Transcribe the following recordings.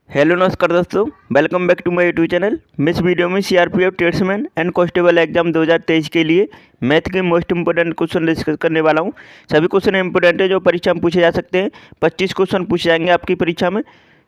Hello नमस्कार दोस्तों, welcome back to my YouTube channel. मैं इस वीडियो में CRPF tradesman and constable exam 2023 के लिए मैथ के मोस्ट इंपोर्टेंट क्वेश्चन डिस्कस करने वाला हूं। सभी क्वेश्चन इंपोर्टेंट है जो परीक्षा में पूछे जा सकते हैं। 25 क्वेश्चन पूछे जाएंगे आपकी परीक्षा में,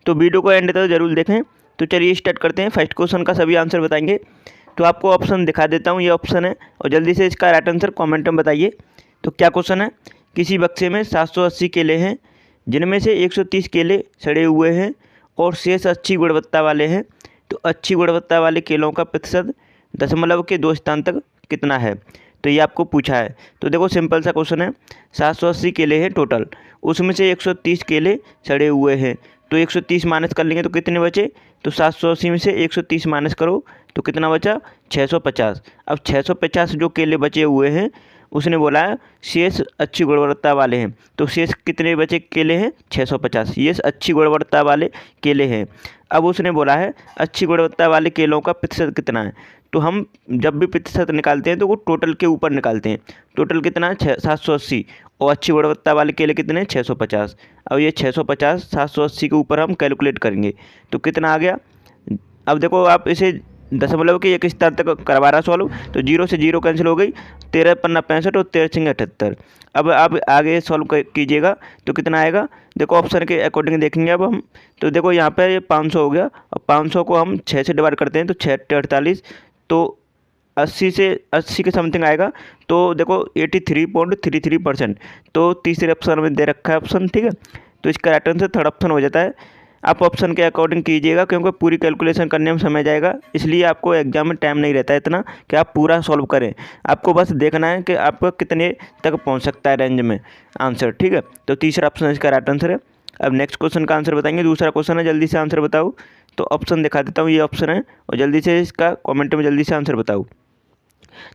तो वीडियो को एंड तक जरूर देखें। तो चलिए स्टार्ट करते हैं। फर्स्ट क्वेश्चन का सभी आंसर बताएंगे। तो आपको ऑप्शन दिखा देता हूँ, ये ऑप्शन है और जल्दी से इसका राइट आंसर कॉमेंट में बताइए। तो क्या क्वेश्चन है, किसी बक्से में 780 केले हैं जिनमें से 130 केले सड़े हुए हैं और शेष अच्छी गुणवत्ता वाले हैं, तो अच्छी गुणवत्ता वाले केलों का प्रतिशत दशमलव के 2 स्थान तक कितना है। तो ये आपको पूछा है। तो देखो सिंपल सा क्वेश्चन है। 780 केले हैं टोटल, उसमें से 130 केले सड़े हुए हैं, तो 130 माइनस कर लेंगे तो कितने बचे। तो 780 में से 130 माइनस करो तो कितना बचा, 650। अब 650 जो केले बचे हुए हैं उसने बोला है शेष अच्छी गुणवत्ता वाले हैं, तो शेष कितने बचे केले हैं, 650। ये अच्छी गुणवत्ता वाले केले हैं। अब उसने बोला है अच्छी गुणवत्ता वाले केलों का प्रतिशत कितना है। तो हम जब भी प्रतिशत निकालते हैं तो वो टोटल के ऊपर निकालते हैं। टोटल कितना है, 780, और अच्छी गुणवत्ता वाले केले कितने हैं, 650। अब ये 650 780 के ऊपर हम कैलकुलेट करेंगे तो कितना आ गया। अब देखो आप इसे दशमलव के एक स्थान तक करवा रहा सॉल्व, तो 0 से 0 कैंसिल हो गई, 13 पन्ना 65 और 13 छिंग 78। अब आप आगे सॉल्व कीजिएगा तो कितना आएगा। देखो ऑप्शन के अकॉर्डिंग देखेंगे अब हम। तो देखो यहाँ पे ये 500 हो गया, और 500 को हम 6 से डिवाइड करते हैं तो 6 48, तो 80 के समथिंग आएगा। तो देखो 83.33%। तो तीसरे ऑप्शन में दे रखा है ऑप्शन, ठीक है। तो इसका राइट आंसर थर्ड ऑप्शन हो जाता है। आप ऑप्शन के अकॉर्डिंग कीजिएगा क्योंकि पूरी कैलकुलेशन करने में समय जाएगा, इसलिए आपको एग्जाम में टाइम नहीं रहता है इतना कि आप पूरा सॉल्व करें। आपको बस देखना है कि आपको कितने तक पहुंच सकता है रेंज में आंसर, ठीक है। तो तीसरा ऑप्शन इसका राइट आंसर है। अब नेक्स्ट क्वेश्चन का आंसर बताएंगे। दूसरा क्वेश्चन है, जल्दी से आंसर बताओ। तो ऑप्शन दिखा देता हूँ, ये ऑप्शन है और जल्दी से इसका कॉमेंट में जल्दी से आंसर बताओ।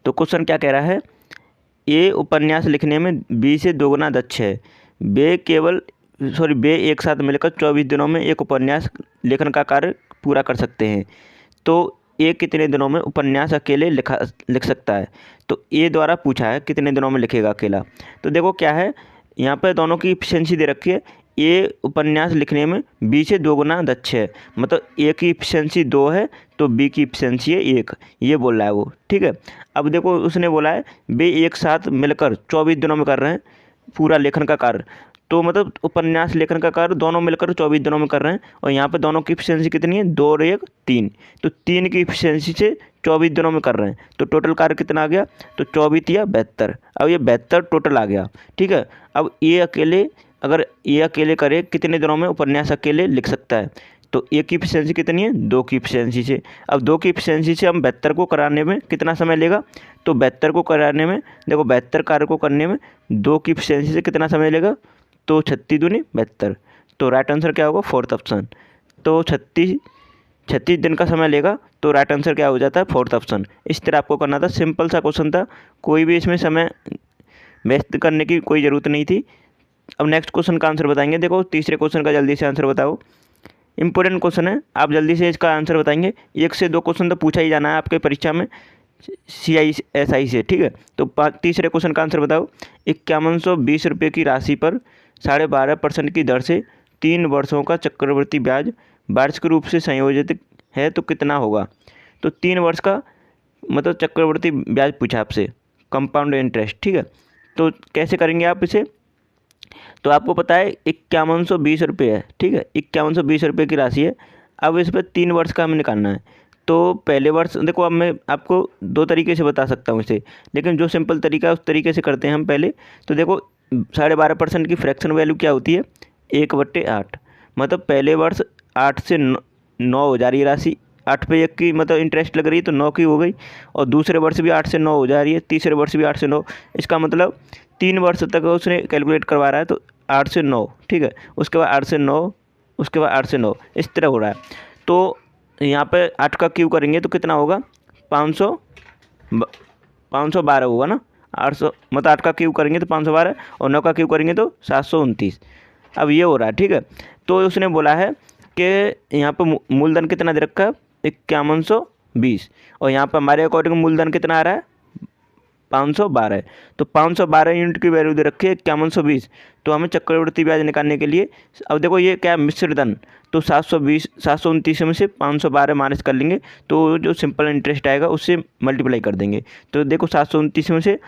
तो क्वेश्चन क्या कह रहा है, ए उपन्यास लिखने में बी से दोगुना दक्ष है। बे एक साथ मिलकर 24 दिनों में एक उपन्यास लेखन का कार्य पूरा कर सकते हैं। तो ए कितने दिनों में उपन्यास अकेले लिख सकता है। तो ए द्वारा पूछा है कितने दिनों में लिखेगा अकेला। तो देखो क्या है, यहाँ पर दोनों की इफिशियंसी दे रखी है। ए उपन्यास लिखने में बी से दोगुना दक्ष है, मतलब ए की इफिशियंसी 2 है तो बी की इफिशियंसी है 1, ये बोल रहा है वो, ठीक है। अब देखो उसने बोला है बे एक साथ मिलकर 24 दिनों में कर रहे हैं पूरा लेखन का कार्य, तो मतलब उपन्यास लेखन का कार्य दोनों मिलकर 24 दिनों में कर रहे हैं। और यहाँ पे दोनों की इफिशियंसी कितनी है, 2 और 1 3, तो 3 की इफिशियंसी से 24 दिनों में कर रहे हैं। तो टोटल कार्य कितना आ गया, तो 24 या 72। अब ये 72 टोटल आ गया, ठीक है। अब अगर ये अकेले करे कितने दिनों में उपन्यास अकेले लिख सकता है। तो ए की इफिशियंसी कितनी है, 2 की इफिशियंसी से। अब 2 की इफिशियंसी से हम 72 को कराने में कितना समय लेगा। तो 72 को कराने में, देखो 72 कार्य को करने में 2 की इफिशियंसी से कितना समय लेगा, तो 36 दूनी 72। तो राइट आंसर क्या होगा, फोर्थ ऑप्शन। तो 36 दिन का समय लेगा, तो राइट आंसर क्या हो जाता है, फोर्थ ऑप्शन। इस तरह आपको करना था, सिंपल सा क्वेश्चन था, कोई भी इसमें समय वेस्ट करने की कोई ज़रूरत नहीं थी। अब नेक्स्ट क्वेश्चन का आंसर बताएंगे। देखो तीसरे क्वेश्चन का जल्दी से आंसर बताओ। इंपॉर्टेंट क्वेश्चन है, आप जल्दी से इसका आंसर बताएंगे। 1 से 2 क्वेश्चन तो पूछा ही जाना है आपके परीक्षा में CISI से, ठीक है। तो तीसरे क्वेश्चन का आंसर बताओ। 5120 रुपये की राशि पर 12.5% की दर से 3 वर्षों का चक्रवृद्धि ब्याज वार्षिक रूप से संयोजित है तो कितना होगा। तो 3 वर्ष का मतलब चक्रवृद्धि ब्याज पूछा आपसे, कंपाउंड इंटरेस्ट, ठीक है। तो कैसे करेंगे आप इसे, तो आपको पता है 5120 रुपये है, ठीक है। 5120 रुपये की राशि है। अब इस पर 3 वर्ष का हमें निकालना है। तो पहले वर्ष देखो, अब मैं आपको 2 तरीके से बता सकता हूँ इसे, लेकिन जो सिंपल तरीका है उस तरीके से करते हैं हम पहले। तो देखो 12.5% की फ्रैक्शन वैल्यू क्या होती है, 1/8। मतलब पहले वर्ष 8 से 9 हो जा रही है राशि, 8 पे 1 की मतलब इंटरेस्ट लग रही है तो 9 की हो गई। और दूसरे वर्ष भी 8 से 9 हो जा रही है, तीसरे वर्ष भी 8 से 9। इसका मतलब 3 वर्ष तक उसने कैलकुलेट करवा रहा है, तो 8 से 9, ठीक है। उसके बाद 8 से 9, उसके बाद 8 से 9, इस तरह हो रहा है। तो यहाँ पे 8 का क्यू करेंगे तो कितना होगा, 512 होगा ना। 800 मतलब 8 का क्यू करेंगे तो 512, और 9 का क्यू करेंगे तो 729। अब ये हो रहा है, ठीक है। तो उसने बोला है कि यहाँ पर मूलधन कितना दे रखा है, 5120, और यहाँ पर हमारे अकॉर्डिंग मूलधन कितना आ रहा है, 512। तो 512 यूनिट की वैल्यू दे रखी है 5120। तो हमें चक्रवृद्धि ब्याज निकालने के लिए, अब देखो ये क्या है, मिश्र धन। तो 729 में से 512 माइनस कर लेंगे, तो जो सिंपल इंटरेस्ट आएगा उससे मल्टीप्लाई कर देंगे। तो देखो 729 में से,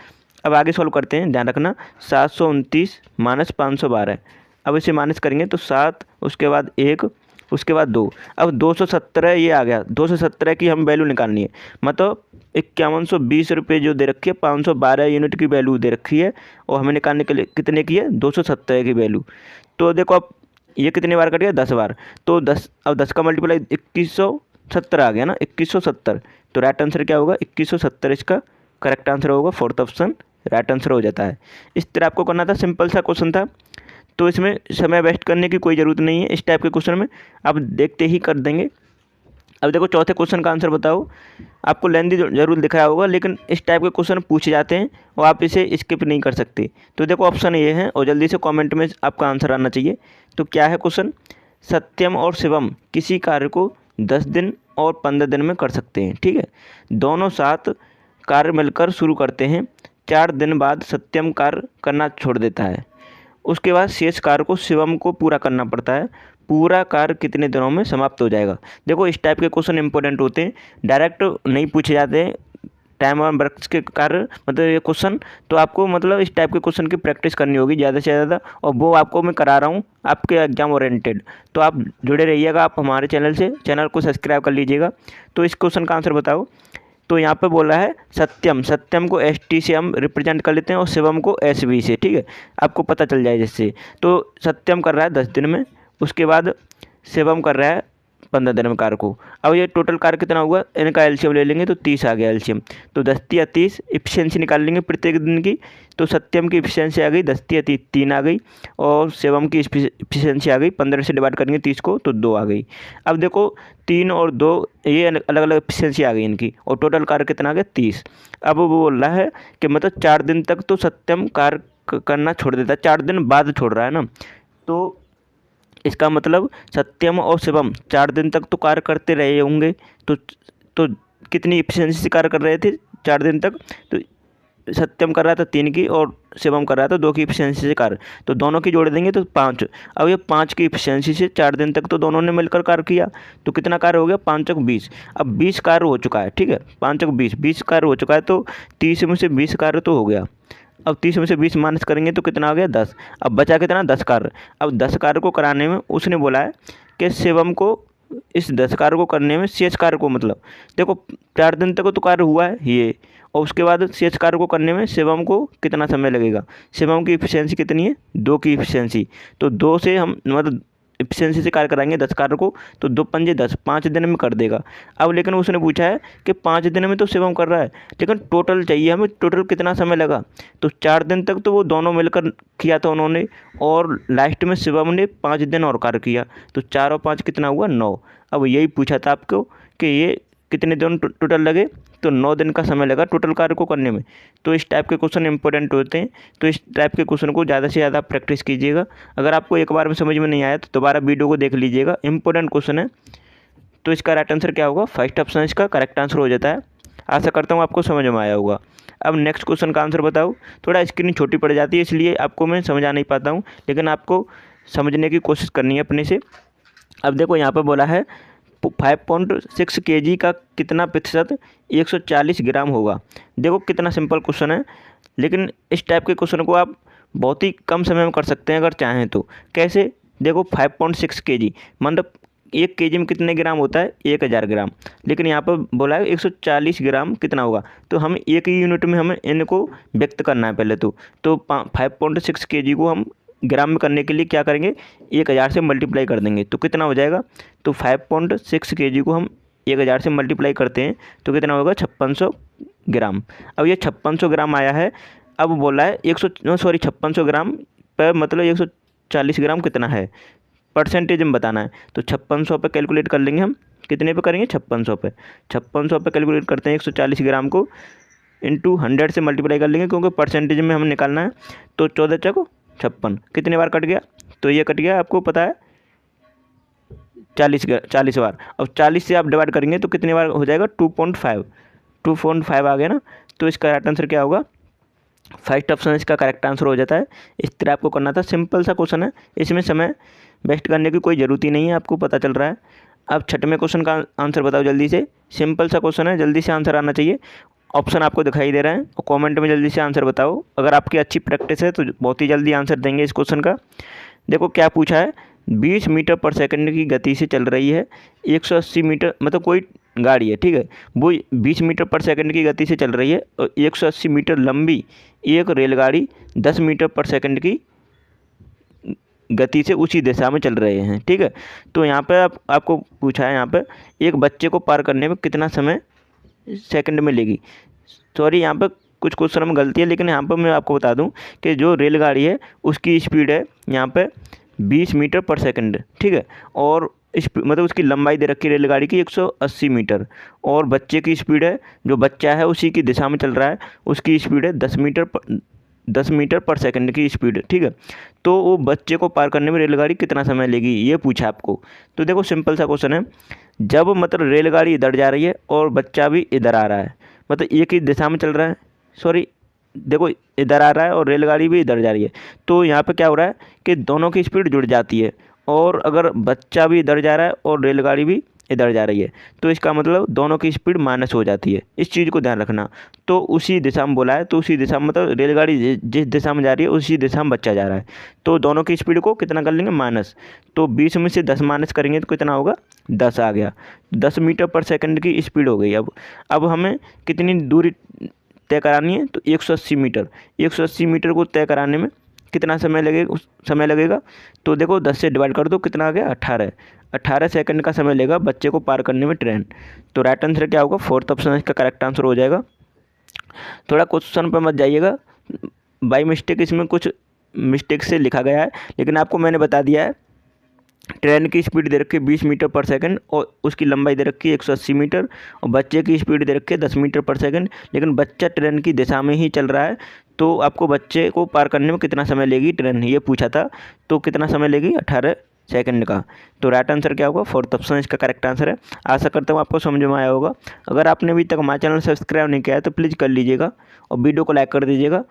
अब आगे सॉल्व करते हैं, ध्यान रखना, 729 माइनस 512। अब इसे माइनस करेंगे तो 7, उसके बाद 1, उसके बाद 2। अब 217 ये आ गया, 217 की हम वैल्यू निकालनी है। मतलब 5120 रुपये जो दे रखी है, 512 यूनिट की वैल्यू दे रखी है, और हमें निकालने के लिए कितने की है, 217 की वैल्यू। तो देखो अब ये कितने बार कट गया, 10 बार। तो 10, अब 10 का मल्टीप्लाई 2170 आ गया ना, 2170। तो राइट आंसर क्या होगा, 2170 इसका करेक्ट आंसर होगा। फोर्थ ऑप्शन राइट आंसर हो जाता है। इस तरह आपको करना था, सिंपल सा क्वेश्चन था, तो इसमें समय वेस्ट करने की कोई ज़रूरत नहीं है। इस टाइप के क्वेश्चन में आप देखते ही कर देंगे। अब देखो चौथे क्वेश्चन का आंसर बताओ। आपको लेंदी जरूर दिखाया होगा, लेकिन इस टाइप के क्वेश्चन पूछे जाते हैं और आप इसे स्किप नहीं कर सकते। तो देखो ऑप्शन ये है, और जल्दी से कमेंट में आपका आंसर आना चाहिए। तो क्या है क्वेश्चन, सत्यम और शिवम किसी कार्य को 10 दिन और 15 दिन में कर सकते हैं। ठीक है, दोनों साथ कार्य मिलकर शुरू करते हैं। 4 दिन बाद सत्यम कार्य करना छोड़ देता है। उसके बाद शेष कार्य को शिवम को पूरा करना पड़ता है। पूरा कार्य कितने दिनों में समाप्त हो जाएगा। देखो इस टाइप के क्वेश्चन इंपॉर्टेंट होते हैं, डायरेक्ट नहीं पूछे जाते हैं टाइम और वर्क के कार्य, मतलब ये क्वेश्चन। तो आपको मतलब इस टाइप के क्वेश्चन की प्रैक्टिस करनी होगी ज़्यादा से ज़्यादा, और वो आपको मैं करा रहा हूँ आपके एग्जाम ओरिएंटेड। तो आप जुड़े रहिएगा, आप हमारे चैनल को सब्सक्राइब कर लीजिएगा। तो इस क्वेश्चन का आंसर बताओ। तो यहाँ पे बोला है सत्यम, सत्यम को ST से हम रिप्रेजेंट कर लेते हैं और शिवम को SV से। ठीक है, आपको पता चल जाए जिससे। तो सत्यम कर रहा है 10 दिन में, उसके बाद शिवम कर रहा है 15 दिन में कार्य को। अब ये टोटल कार्य कितना हुआ, इनका एलसीएम ले लेंगे तो 30 आ गया एलसीएम। तो 10 या 30 इफिशियंसी निकाल लेंगे प्रत्येक दिन की। तो सत्यम की इफिशियंसी आ गई 10 या 3 आ गई, और शिवम की इफिशियंसी आ गई 15 से डिवाइड करेंगे 30 को तो 2 आ गई। अब देखो 3 और 2 ये अलग अलग इफिशियंसी आ गई इनकी, और टोटल कार्य कितना आ गया 30। अब वो बोल रहा है कि मतलब 4 दिन तक तो सत्यम कार्य करना छोड़ देता है, 4 दिन बाद छोड़ रहा है ना। तो इसका मतलब सत्यम और शिवम 4 दिन तक तो कार्य करते रहे होंगे। तो कितनी इफिशियंसी से कार्य कर रहे थे 4 दिन तक, तो सत्यम कर रहा था 3 की और शिवम कर रहा था 2 की इफिशियंसी से कार्य। तो दोनों की जोड़ देंगे तो 5। अब ये 5 की इफिशियंसी से 4 दिन तक तो दोनों ने मिलकर कार्य किया। तो कितना कार्य हो गया, 5 × 20। अब 20 कार्य हो चुका है। ठीक है, 5 × 20, 20 कार्य हो चुका है। तो 30 में से 20 कार्य तो हो गया। अब 30 में से 20 माइनस करेंगे तो कितना आ गया, 10। अब बचा कितना, 10 कार्य। अब 10 कार्य को कराने में उसने बोला है कि शिवम को इस 10 कार्य को करने में शेष कार्य को, मतलब देखो 4 दिन तक तो कार्य हुआ है ये, और उसके बाद शेष कार्य को करने में शिवम को कितना समय लगेगा। शिवम की इफिशियंसी कितनी है, 2 की इफिशियंसी। तो 2 से हम मतलब इफिशियंसी से कार्य कराएंगे 10 कार्य को, तो 2 पंजे 10, 5 दिन में कर देगा। अब लेकिन उसने पूछा है कि 5 दिन में तो शिवम कर रहा है, लेकिन टोटल चाहिए हमें, टोटल कितना समय लगा। तो 4 दिन तक तो वो दोनों मिलकर किया था उन्होंने, और लास्ट में शिवम ने 5 दिन और कार्य किया। तो 4 और 5 कितना हुआ, 9। अब यही पूछा था आपको कि ये कितने दिन टोटल लगे, तो 9 दिन का समय लगा टोटल कार्य को करने में। तो इस टाइप के क्वेश्चन इंपॉर्टेंट होते हैं। तो इस टाइप के क्वेश्चन को ज़्यादा से ज़्यादा प्रैक्टिस कीजिएगा। अगर आपको एक बार में समझ में नहीं आया तो दोबारा वीडियो को देख लीजिएगा, इंपॉर्टेंट क्वेश्चन है। तो इसका राइट आंसर क्या होगा, फर्स्ट ऑप्शन इसका करेक्ट आंसर हो जाता है। आशा करता हूँ आपको समझ में आया होगा। अब नेक्स्ट क्वेश्चन का आंसर बताओ। थोड़ा स्क्रीन छोटी पड़ जाती है इसलिए आपको मैं समझा नहीं पाता हूँ, लेकिन आपको समझने की कोशिश करनी है अपने से। अब देखो यहाँ पर बोला है 5.6 kg का कितना प्रतिशत 140 ग्राम होगा। देखो कितना सिंपल क्वेश्चन है, लेकिन इस टाइप के क्वेश्चन को आप बहुत ही कम समय में कर सकते हैं अगर चाहें तो। कैसे, देखो 5.6 kg मतलब 1 kg में कितने ग्राम होता है, 1000 ग्राम। लेकिन यहाँ पर बोला है 140 ग्राम कितना होगा, तो हम एक ही यूनिट में हमें इनको व्यक्त करना है पहले। तो 5.6 kg को हम ग्राम में करने के लिए क्या करेंगे, 1000 से मल्टीप्लाई कर देंगे तो कितना हो जाएगा। तो 5.6 kg को हम 1000 से मल्टीप्लाई करते हैं तो कितना होगा, 5600 ग्राम। अब ये 5600 ग्राम आया है। अब बोला है 5600 ग्राम पर मतलब 140 ग्राम कितना है, परसेंटेज में बताना है। तो 5600 पे कैलकुलेट कर लेंगे हम, कितने पे करेंगे, 5600 पे। 5600 पे कैलकुलेट करते हैं 140 ग्राम को इंटू 100 से मल्टीप्लाई कर लेंगे, क्योंकि परसेंटेज में हमें निकालना है। तो 14 चौको 56, कितने बार कट गया, तो ये कट गया आपको पता है 40 बार। अब 40 से आप डिवाइड करेंगे तो कितने बार हो जाएगा, 2.5 आ गया ना। तो इसका राइट आंसर क्या होगा, फर्स्ट ऑप्शन इसका करेक्ट आंसर हो जाता है। इस तरह आपको करना था, सिंपल सा क्वेश्चन है, इसमें समय वेस्ट करने की कोई ज़रूरत ही नहीं है, आपको पता चल रहा है। अब छठवें क्वेश्चन का आंसर बताओ जल्दी से, सिंपल सा क्वेश्चन है, जल्दी से आंसर आना चाहिए। ऑप्शन आपको दिखाई दे रहा है और कमेंट में जल्दी से आंसर बताओ। अगर आपकी अच्छी प्रैक्टिस है तो बहुत ही जल्दी आंसर देंगे इस क्वेश्चन का। देखो क्या पूछा है, 20 मीटर पर सेकंड की गति से चल रही है 180 मीटर, मतलब कोई गाड़ी है, ठीक है, वो 20 मीटर पर सेकंड की गति से चल रही है और 180 मीटर लंबी एक रेलगाड़ी 10 मीटर पर सेकंड की गति से उसी दिशा में चल रहे हैं, ठीक है। तो यहाँ पे आपको पूछा है, यहाँ पे एक बच्चे को पार करने में कितना समय सेकंड में लेगी। सॉरी, यहाँ पे कुछ क्वेश्चन में गलती है, लेकिन यहाँ पर मैं आपको बता दूं कि जो रेलगाड़ी है उसकी स्पीड है यहाँ पे 20 मीटर पर सेकंड, ठीक है, और मतलब उसकी लंबाई दे रखी है रेलगाड़ी की 180 मीटर, और बच्चे की स्पीड है, जो बच्चा है उसी की दिशा में चल रहा है, उसकी स्पीड है 10 मीटर पर सेकंड की स्पीड, ठीक है। तो वो बच्चे को पार करने में रेलगाड़ी कितना समय लेगी, ये पूछा आपको। तो देखो सिंपल सा क्वेश्चन है, जब मतलब रेलगाड़ी इधर जा रही है और बच्चा भी इधर आ रहा है, मतलब एक ही दिशा में चल रहा है, सॉरी देखो इधर आ रहा है और रेलगाड़ी भी इधर जा रही है, तो यहाँ पे क्या हो रहा है कि दोनों की स्पीड जुड़ जाती है, और अगर बच्चा भी इधर जा रहा है और रेलगाड़ी भी इधर जा रही है तो इसका मतलब दोनों की स्पीड माइनस हो जाती है, इस चीज़ को ध्यान रखना। तो उसी दिशा में बोला है, तो उसी दिशा में मतलब रेलगाड़ी जिस दिशा में जा रही है उसी दिशा में बच्चा जा रहा है, तो दोनों की स्पीड को कितना कर लेंगे, माइनस। तो 20 में से 10 माइनस करेंगे तो कितना होगा, 10 आ गया। 10 मीटर पर सेकंड की स्पीड हो गई। अब हमें कितनी दूरी तय करानी है, तो 180 मीटर। 180 मीटर को तय कराने में कितना समय लगेगा, तो देखो 10 से डिवाइड कर दो, कितना आ गया, 18 सेकंड का समय लेगा बच्चे को पार करने में ट्रेन। तो राइट आंसर क्या होगा, फोर्थ ऑप्शन इसका करेक्ट आंसर हो जाएगा। थोड़ा क्वेश्चन पर मत जाइएगा, बाई मिस्टेक इसमें कुछ मिस्टेक से लिखा गया है, लेकिन आपको मैंने बता दिया है। ट्रेन की स्पीड दे रखी है 20 मीटर पर सेकंड और उसकी लंबाई दे रखी है 180 मीटर, और बच्चे की स्पीड दे रखी है 10 मीटर पर सेकंड, लेकिन बच्चा ट्रेन की दिशा में ही चल रहा है, तो आपको बच्चे को पार करने में कितना समय लेगी ट्रेन, ये पूछा था। तो कितना समय लेगी, 18 सेकंड का। तो राइट आंसर क्या होगा, फोर्थ ऑप्शन इसका करेक्ट आंसर है। आशा करता हूँ आपको समझ में आया होगा। अगर आपने अभी तक हमारे चैनल सब्सक्राइब नहीं किया है तो प्लीज़ कर लीजिएगा, और वीडियो को लाइक कर दीजिएगा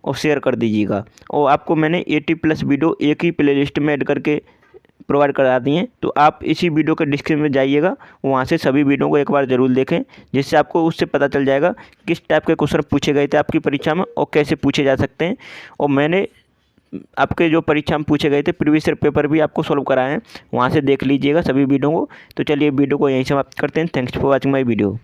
और शेयर कर दीजिएगा। और आपको मैंने 80+ वीडियो एक ही प्लेलिस्ट में ऐड करके प्रोवाइड करा दी हैं, तो आप इसी वीडियो के डिस्क्रिप्शन में जाइएगा, वहाँ से सभी वीडियो को एक बार ज़रूर देखें, जिससे आपको उससे पता चल जाएगा किस टाइप के क्वेश्चन पूछे गए थे आपकी परीक्षा में और कैसे पूछे जा सकते हैं। और मैंने आपके जो परीक्षा में पूछे गए थे प्रीवियस ईयर पेपर भी आपको सॉल्व कराए हैं, वहाँ से देख लीजिएगा सभी वीडियो को। तो चलिए वीडियो को यहीं समाप्त करते हैं। Thanks for watching my video.